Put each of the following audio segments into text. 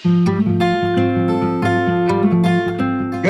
Good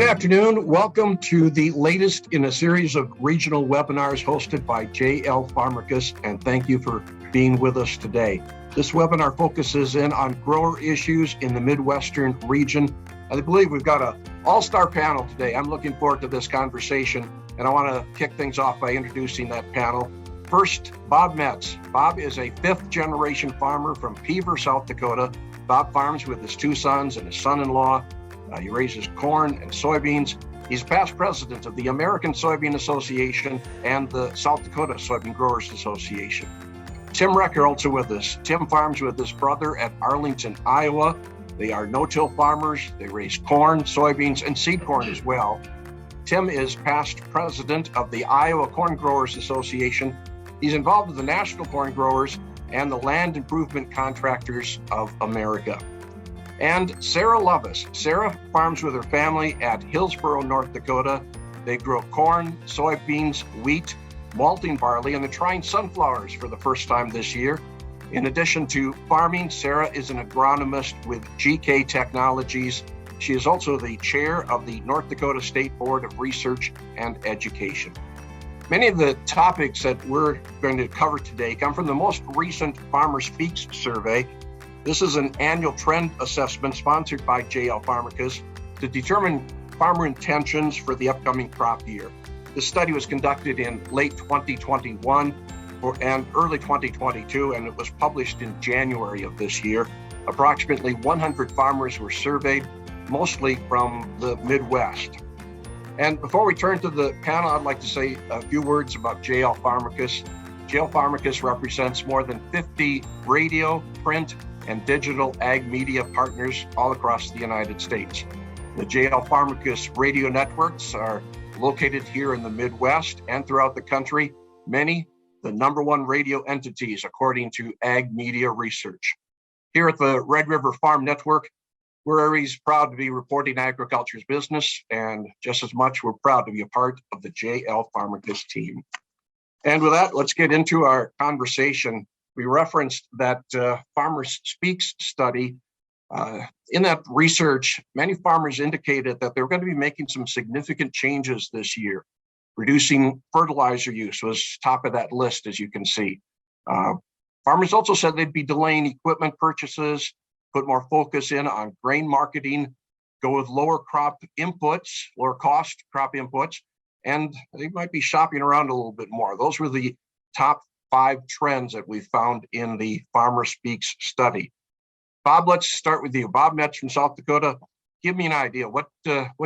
afternoon. Welcome to the latest in a series of regional webinars hosted by Farmakis, and thank you for being with us today. This webinar focuses in on grower issues in the Midwestern region. I believe we've got an all-star panel today. I'm looking forward to this conversation, and I want to kick things off by introducing that panel. First, Bob Metz. Bob is a fifth-generation farmer from Beaver, South Dakota. Bob farms with his two sons and his son-in-law. He raises corn and soybeans. He's past president of the American Soybean Association and the South Dakota Soybean Growers Association. Tim Recker also with us. Tim farms with his brother at Arlington, Iowa. They are no-till farmers. They raise corn, soybeans, and seed corn as well. Tim is past president of the Iowa Corn Growers Association. He's involved with the National Corn Growers and the Land Improvement Contractors of America. And Sarah Lovis. Sarah farms with her family at Hillsboro, North Dakota. They grow corn, soybeans, wheat, malting barley, and they're trying sunflowers for the first time this year. In addition to farming, Sarah is an agronomist with GK Technologies. She is also the chair of the North Dakota State Board of Research and Education. Many of the topics that we're going to cover today come from the most recent Farmer Speaks survey. This is an annual trend assessment sponsored by Farmakis to determine farmer intentions for the upcoming crop year. This study was conducted in late 2021 and early 2022, and it was published in January of this year. Approximately 100 farmers were surveyed, mostly from the Midwest. And before we turn to the panel, I'd like to say a few words about Farmakis. Farmakis represents more than 50 radio, print, and digital ag media partners all across the United States. The Farmakis radio networks are located here in the Midwest and throughout the country, many the number one radio entities according to ag media research. Here at the Red River Farm Network, we're always proud to be reporting agriculture's business, and just as much we're proud to be a part of the Farmakis team. And with that, let's get into our conversation. We referenced that Farmer Speaks study. In that research, many farmers indicated that they were going to be making some significant changes this year. Reducing fertilizer use was top of that list, as you can see. Farmers also said they'd be delaying equipment purchases, put more focus in on grain marketing, go with lower cost crop inputs, and they might be shopping around a little bit more. Those were the top 5 trends that we found in the Farmer Speaks study. Bob, let's start with you. Bob Metz from South Dakota. Give me an idea. What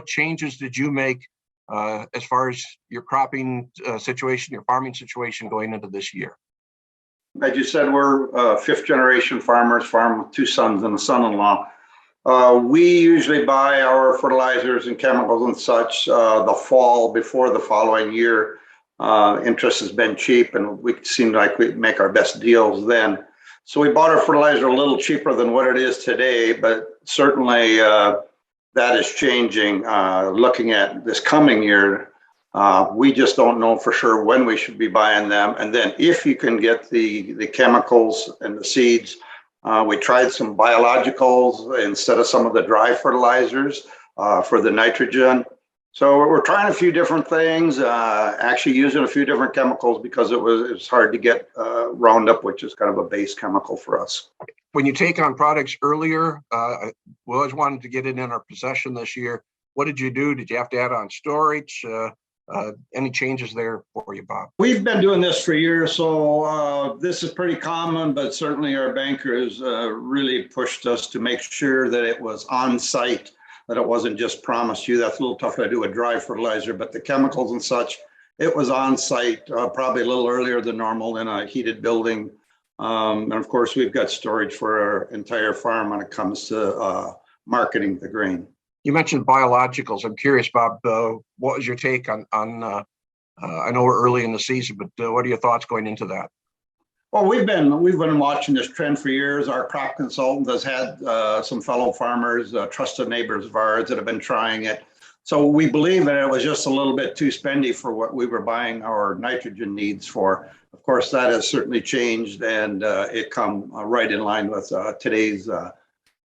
changes did you make as far as your cropping situation, your farming situation going into this year? As you said, we're fifth-generation farmers, farm with 2 sons and a son-in-law. We usually buy our fertilizers and chemicals and such the fall before the following year. Interest has been cheap, and we seemed like we'd make our best deals then. So we bought our fertilizer a little cheaper than what it is today, but certainly that is changing. Looking at this coming year, we just don't know for sure when we should be buying them. And then if you can get the chemicals and the seeds, we tried some biologicals instead of some of the dry fertilizers for the nitrogen. So we're trying a few different things, actually using a few different chemicals because it was hard to get Roundup, which is kind of a base chemical for us. When you take on products earlier, we always wanted to get it in our possession this year. What did you do? Did you have to add on storage? Any changes there for you, Bob? We've been doing this for years, so this is pretty common, but certainly our bankers really pushed us to make sure that it was on site, that it wasn't just promised you. That's a little tough to do with dry fertilizer, but the chemicals and such, it was on site, probably a little earlier than normal in a heated building. And of course, we've got storage for our entire farm when it comes to marketing the grain. You mentioned biologicals. I'm curious, Bob, what was your take on I know we're early in the season, but what are your thoughts going into that? Well, we've been watching this trend for years. Our crop consultant has had some fellow farmers, trusted neighbors of ours that have been trying it. So we believe that it was just a little bit too spendy for what we were buying our nitrogen needs for. Of course, that has certainly changed, and it come right in line with today's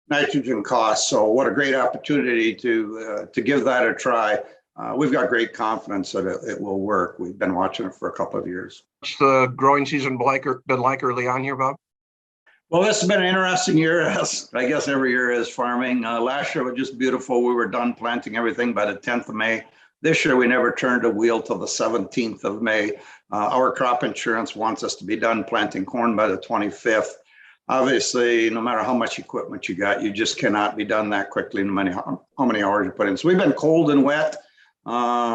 nitrogen costs. So what a great opportunity to give that a try. We've got great confidence that it will work. We've been watching it for a couple of years. What's the growing season been like early on here, Bob? Well, this has been an interesting year, as I guess every year is farming. Last year was just beautiful. We were done planting everything by the 10th of May. This year, we never turned a wheel till the 17th of May. Our crop insurance wants us to be done planting corn by the 25th. Obviously, no matter how much equipment you got, you just cannot be done that quickly, no matter how many hours you put in. So we've been cold and wet.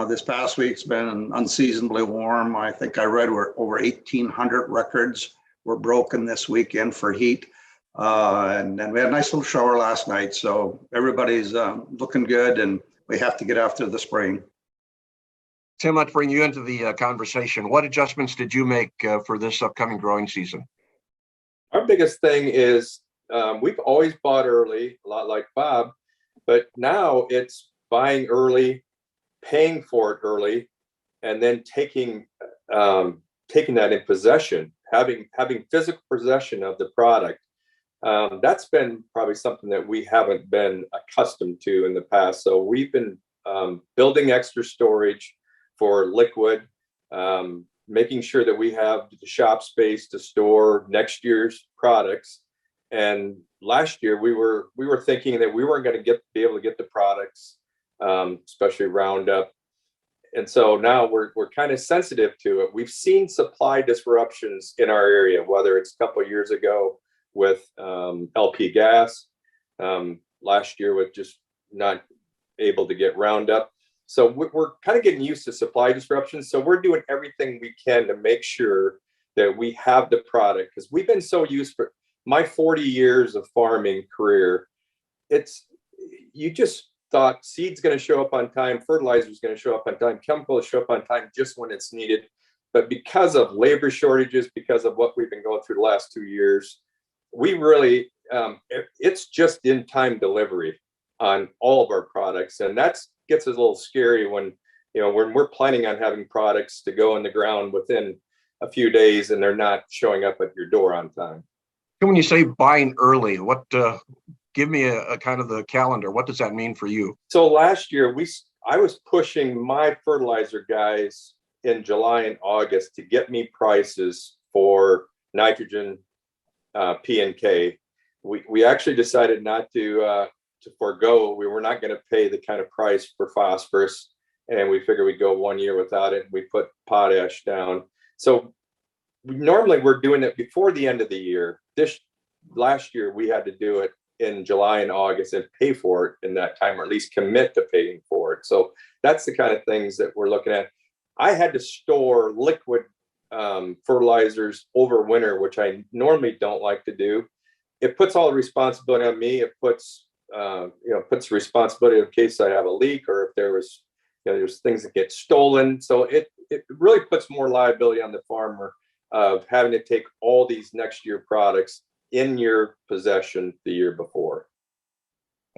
This past week's been unseasonably warm. I think I read we're over 1,800 records were broken this weekend for heat. And then we had a nice little shower last night. So everybody's looking good, and we have to get after the spring. Tim, let's bring you into the conversation. What adjustments did you make for this upcoming growing season? Our biggest thing is we've always bought early, a lot like Bob, but now it's buying early, paying for it early, and then taking that in possession, having physical possession of the product. That's been probably something that we haven't been accustomed to in the past. So we've been building extra storage for liquid, making sure that we have the shop space to store next year's products. And last year we were thinking that we weren't going to be able to get the products, especially Roundup. And so now we're kind of sensitive to it. We've seen supply disruptions in our area, whether it's a couple of years ago with LP gas, last year with just not able to get Roundup. So we're kind of getting used to supply disruptions. So we're doing everything we can to make sure that we have the product, because we've been so used for my 40 years of farming career. You just thought seed's going to show up on time, fertilizer is going to show up on time, chemicals show up on time just when it's needed. But because of labor shortages, because of what we've been going through the last 2 years, we really, it's just in time delivery on all of our products. And that gets us a little scary when we're planning on having products to go in the ground within a few days and they're not showing up at your door on time. When you say buying early, what give me a kind of the calendar. What does that mean for you? So last year I was pushing my fertilizer guys in July and August to get me prices for nitrogen, P and K. We actually decided not to forego. We were not going to pay the kind of price for phosphorus, and we figured we'd go 1 year without it. We put potash down. So normally we're doing it before the end of the year. This last year we had to do it in July and August and pay for it in that time, or at least commit to paying for it. So that's the kind of things that we're looking at. I had to store liquid fertilizers over winter, which I normally don't like to do. It puts all the responsibility on me. It puts puts responsibility in case I have a leak, or if there's things that get stolen. So it really puts more liability on the farmer of having to take all these next year products in your possession the year before.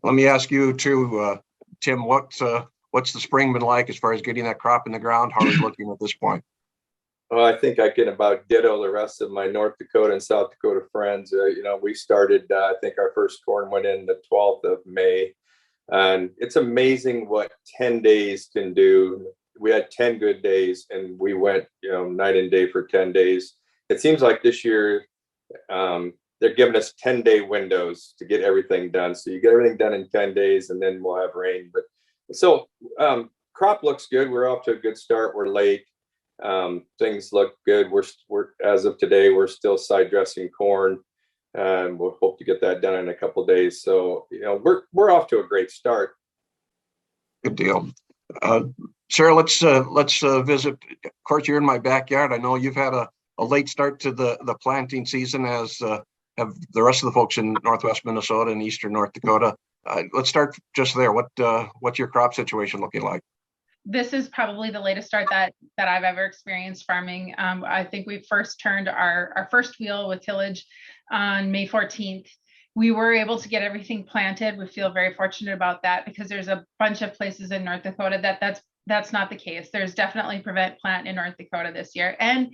Let me ask you too, Tim, what's the spring been like as far as getting that crop in the ground? How are you looking at this point? Well, I think I can about ditto the rest of my North Dakota and South Dakota friends. We started, I think our first corn went in the 12th of May. And it's amazing what 10 days can do. We had 10 good days and we went, night and day for 10 days. It seems like this year they're giving us 10-day windows to get everything done. So you get everything done in 10 days and then we'll have rain. But so crop looks good. We're off to a good start. We're late. Things look good. We're as of today, we're still side dressing corn. We'll hope to get that done in a couple of days. So, we're off to a great start. Good deal. Sarah, let's visit. Of course, you're in my backyard. I know you've had a late start to the planting season, as have the rest of the folks in Northwest Minnesota and Eastern North Dakota. Let's start just there. What's your crop situation looking like? This is probably the latest start that I've ever experienced farming. I think we first turned our first wheel with tillage on May 14th. We were able to get everything planted. We feel very fortunate about that, because there's a bunch of places in North Dakota that's not the case. There's definitely prevent plant in North Dakota this year. And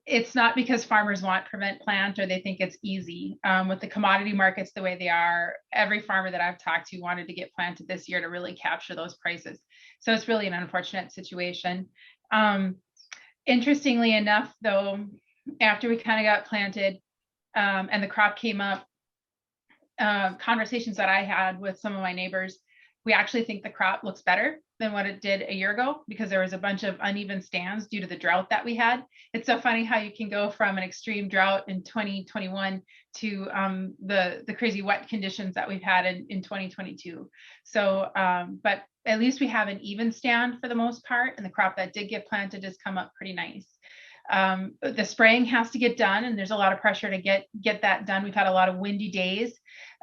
it's not because farmers want prevent plant or they think it's easy. With the commodity markets the way they are, every farmer that I've talked to wanted to get planted this year to really capture those prices. So it's really an unfortunate situation. Interestingly enough, though, after we kind of got planted and the crop came up, conversations that I had with some of my neighbors, we actually think the crop looks better than what it did a year ago because there was a bunch of uneven stands due to the drought that we had. It's so funny how you can go from an extreme drought in 2021 to the crazy wet conditions that we've had in 2022. So, but at least we have an even stand for the most part, and the crop that did get planted has come up pretty nice. The spraying has to get done, and there's a lot of pressure to get that done. We've had a lot of windy days.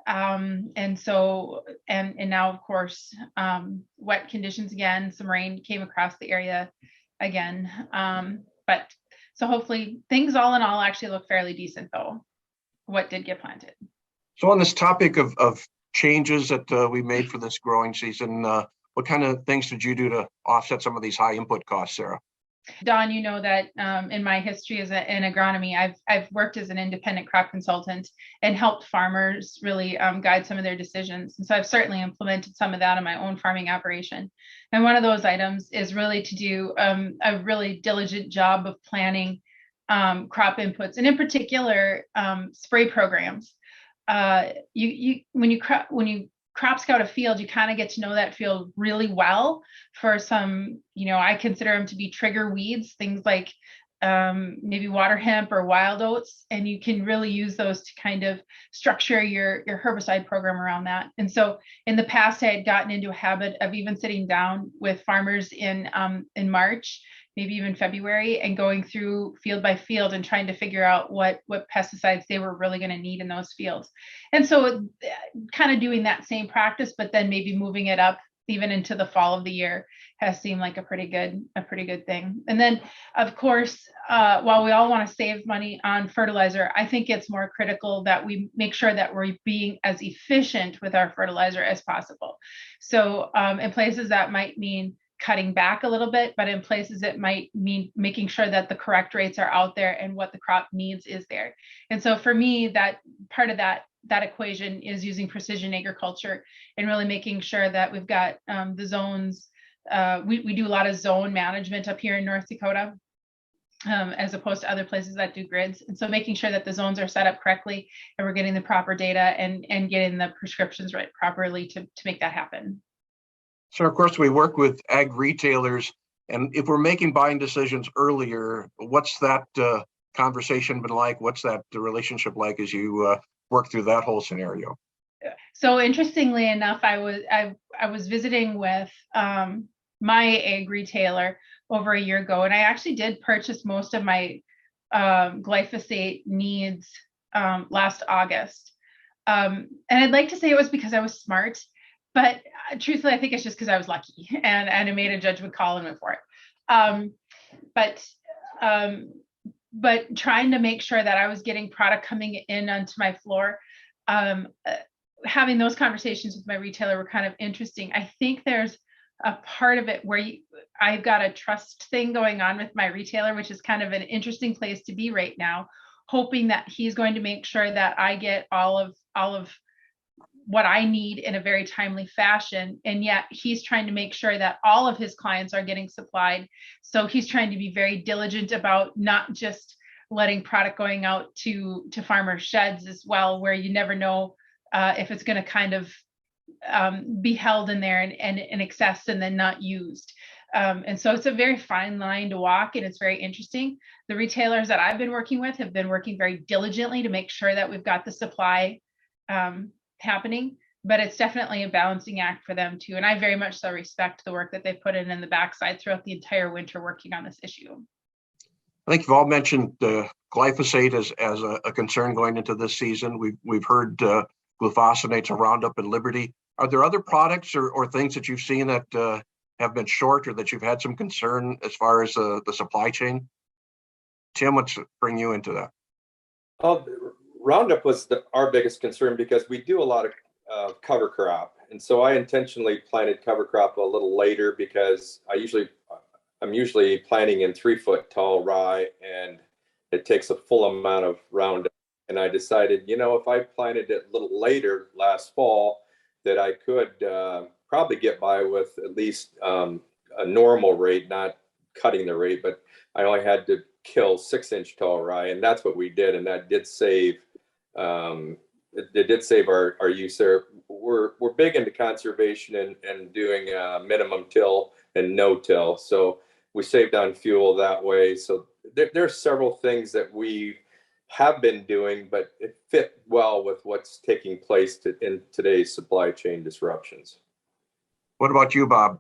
And so, and now of course, wet conditions again, some rain came across the area again. But so hopefully things all in all actually look fairly decent though, what did get planted. So on this topic of changes that we made for this growing season, what kind of things did you do to offset some of these high input costs, Sarah? Don, you know that in my history in agronomy, I've worked as an independent crop consultant and helped farmers really guide some of their decisions. And so I've certainly implemented some of that in my own farming operation. And one of those items is really to do a really diligent job of planning crop inputs, and in particular, spray programs. When you crop scout a field, you kind of get to know that field really well for some, I consider them to be trigger weeds, things like maybe water hemp or wild oats, and you can really use those to kind of structure your herbicide program around that. And so in the past, I had gotten into a habit of even sitting down with farmers in March, maybe even February, and going through field by field and trying to figure out what pesticides they were really going to need in those fields. And so kind of doing that same practice, but then maybe moving it up even into the fall of the year has seemed like a pretty good thing. And then of course, while we all want to save money on fertilizer, I think it's more critical that we make sure that we're being as efficient with our fertilizer as possible. So in places that might mean cutting back a little bit, but in places it might mean making sure that the correct rates are out there and what the crop needs is there. And so for me, that part of that equation is using precision agriculture and really making sure that we've got the zones. We do a lot of zone management up here in North Dakota, as opposed to other places that do grids. And so making sure that the zones are set up correctly and we're getting the proper data and getting the prescriptions right properly to make that happen. So of course we work with ag retailers, and if we're making buying decisions earlier, what's that conversation been like? What's that relationship like as you work through that whole scenario? So interestingly enough, I was visiting with my ag retailer over a year ago, and I actually did purchase most of my glyphosate needs last August. And I'd like to say it was because I was smart, but truthfully, I think it's just because I was lucky and I made a judgment call and went for it. But trying to make sure that I was getting product coming in onto my floor, having those conversations with my retailer were kind of interesting. I think there's a part of it where I've got a trust thing going on with my retailer, which is kind of an interesting place to be right now, hoping that he's going to make sure that I get all of what I need in a very timely fashion. And yet he's trying to make sure that all of his clients are getting supplied. So he's trying to be very diligent about not just letting product going out to farmers' sheds as well, where you never know if it's going to kind of be held in there and in excess and then not used. And so it's a very fine line to walk, and it's very interesting. The retailers that I've been working with have been working very diligently to make sure that we've got the supply happening, but it's definitely a balancing act for them too. And I very much so respect the work that they put in the backside throughout the entire winter working on this issue. I think you've all mentioned glyphosate as a concern going into this season. We've heard glufosinate, Roundup, and Liberty. Are there other products or things that you've seen that have been short or that you've had some concern as far as the supply chain? Tim, let's bring you into that. Roundup was our biggest concern because we do a lot of cover crop. And so I intentionally planted cover crop a little later because I'm usually planting in 3-foot tall rye and it takes a full amount of Roundup. And I decided, if I planted it a little later last fall, that I could probably get by with at least a normal rate, not cutting the rate, but I only had to kill 6-inch tall rye, and that's what we did, and that did save. It did save our use there. We're big into conservation and doing minimum till and no till, so we saved on fuel that way. So there's several things that we have been doing, but it fit well with what's taking place in today's supply chain disruptions. What about you, Bob?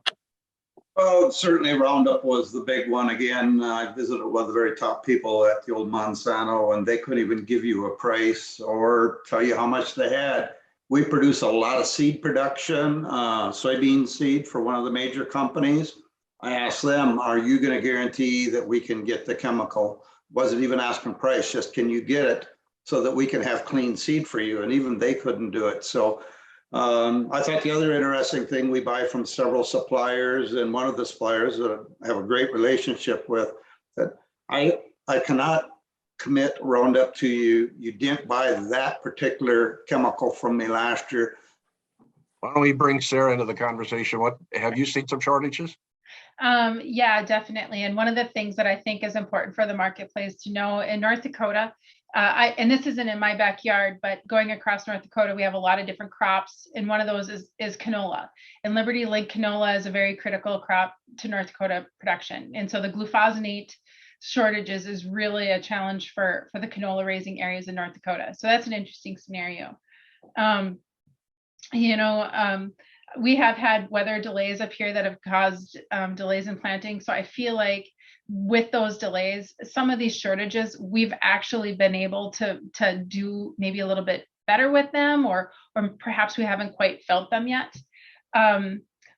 Well, certainly Roundup was the big one. Again, I visited one of the very top people at the old Monsanto, and they couldn't even give you a price or tell you how much they had. We produce a lot of seed production, soybean seed for one of the major companies. I asked them, are you going to guarantee that we can get the chemical? Wasn't even asking price, just can you get it so that we can have clean seed for you? And even they couldn't do it. So I thought the other interesting thing, we buy from several suppliers, and one of the suppliers that I have a great relationship with, that I cannot commit Roundup to you. You didn't buy that particular chemical from me last year. Why don't we bring Sarah into the conversation? What have you seen some shortages? Yeah, definitely. And one of the things that I think is important for the marketplace to know in North Dakota, and this isn't in my backyard, but going across North Dakota, we have a lot of different crops. And one of those is canola. And Liberty Link canola is a very critical crop to North Dakota production. And so the glufosinate shortages is really a challenge for the canola raising areas in North Dakota. So that's an interesting scenario. We have had weather delays up here that have caused delays in planting. So I feel like with those delays, some of these shortages, we've actually been able to do maybe a little bit better with them, or perhaps we haven't quite felt them yet.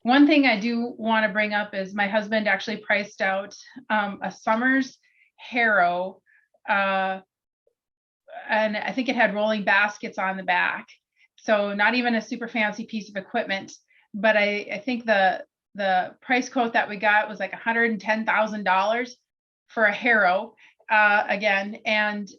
One thing I do want to bring up is my husband actually priced out a Summers harrow, and I think it had rolling baskets on the back. So not even a super fancy piece of equipment, but I think the price quote that we got was like $110,000 for a harrow again. And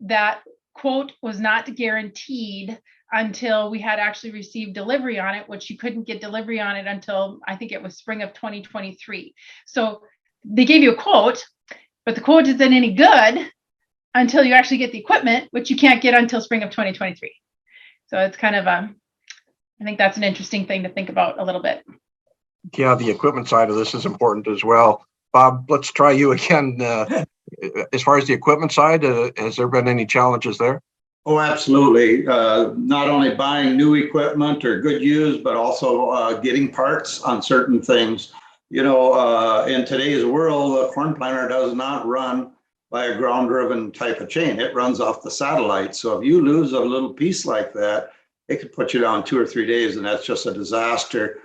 that quote was not guaranteed until we had actually received delivery on it, which you couldn't get delivery on it until I think it was spring of 2023. So they gave you a quote, but the quote isn't any good until you actually get the equipment, which you can't get until spring of 2023. So it's kind of I think that's an interesting thing to think about a little bit. Yeah, the equipment side of this is important as well. Bob, let's try you again. As far as the equipment side, has there been any challenges there? Oh, absolutely. Not only buying new equipment or good used, but also getting parts on certain things. In today's world, a corn planter does not run by a ground-driven type of chain. It runs off the satellite. So if you lose a little piece like that, it could put you down 2 or 3 days, and that's just a disaster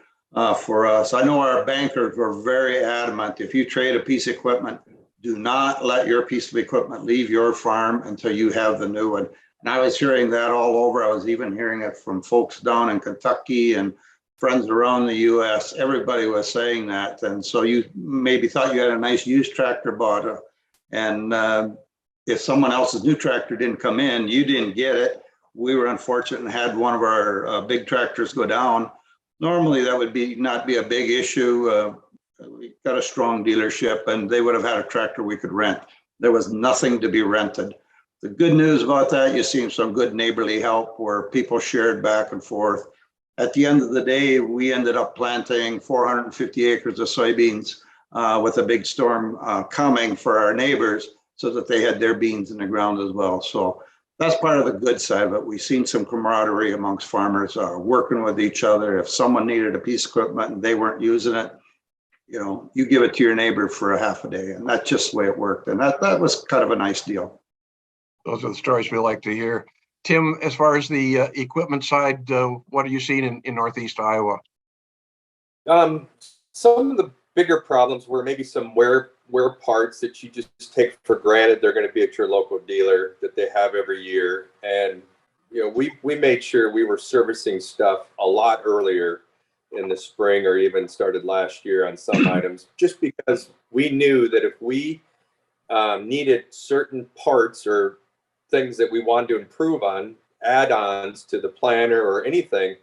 for us. I know our bankers were very adamant. If you trade a piece of equipment, do not let your piece of equipment leave your farm until you have the new one. And I was hearing that all over. I was even hearing it from folks down in Kentucky and friends around the U.S. Everybody was saying that. And so you maybe thought you had a nice used tractor bought, and if someone else's new tractor didn't come in, you didn't get it. We were unfortunate and had one of our big tractors go down. Normally that would not be a big issue. We got a strong dealership, and they would have had a tractor we could rent. There was nothing to be rented. The good news about that, you see some good neighborly help where people shared back and forth. At the end of the day, we ended up planting 450 acres of soybeans with a big storm coming for our neighbors, so that they had their beans in the ground as well. So that's part of the good side of it. We've seen some camaraderie amongst farmers working with each other. If someone needed a piece of equipment and they weren't using it, you give it to your neighbor for a half a day, and that's just the way it worked. And that was kind of a nice deal. Those are the stories we like to hear. Tim, as far as the equipment side, what are you seeing in Northeast Iowa? Some of the bigger problems were maybe some wear parts that you just take for granted they're going to be at your local dealer that they have every year. And we made sure we were servicing stuff a lot earlier in the spring, or even started last year on some items, just because we knew that if we needed certain parts or things that we wanted to improve on, add-ons to the planter or anything,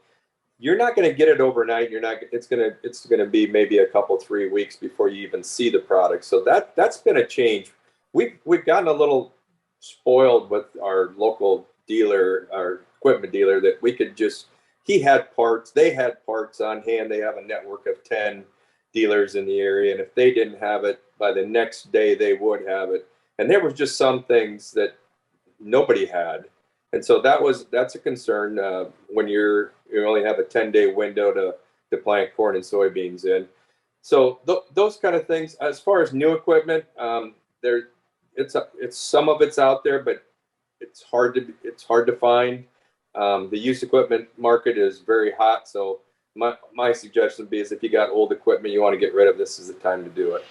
you're not going to get it overnight. You're not. It's gonna be maybe a couple 3 weeks before you even see the product. So that's been a change. We've gotten a little spoiled with our local dealer, our equipment dealer, that we could just. He had parts. They had parts on hand. They have a network of 10 dealers in the area, and if they didn't have it by the next day, they would have it. And there was just some things that nobody had. And so that's a concern when you only have a 10-day window to plant corn and soybeans in. So those kind of things. As far as new equipment, it's some of it's out there, but it's hard to find. The used equipment market is very hot. So my suggestion would be is if you got old equipment you want to get rid of, this is the time to do it.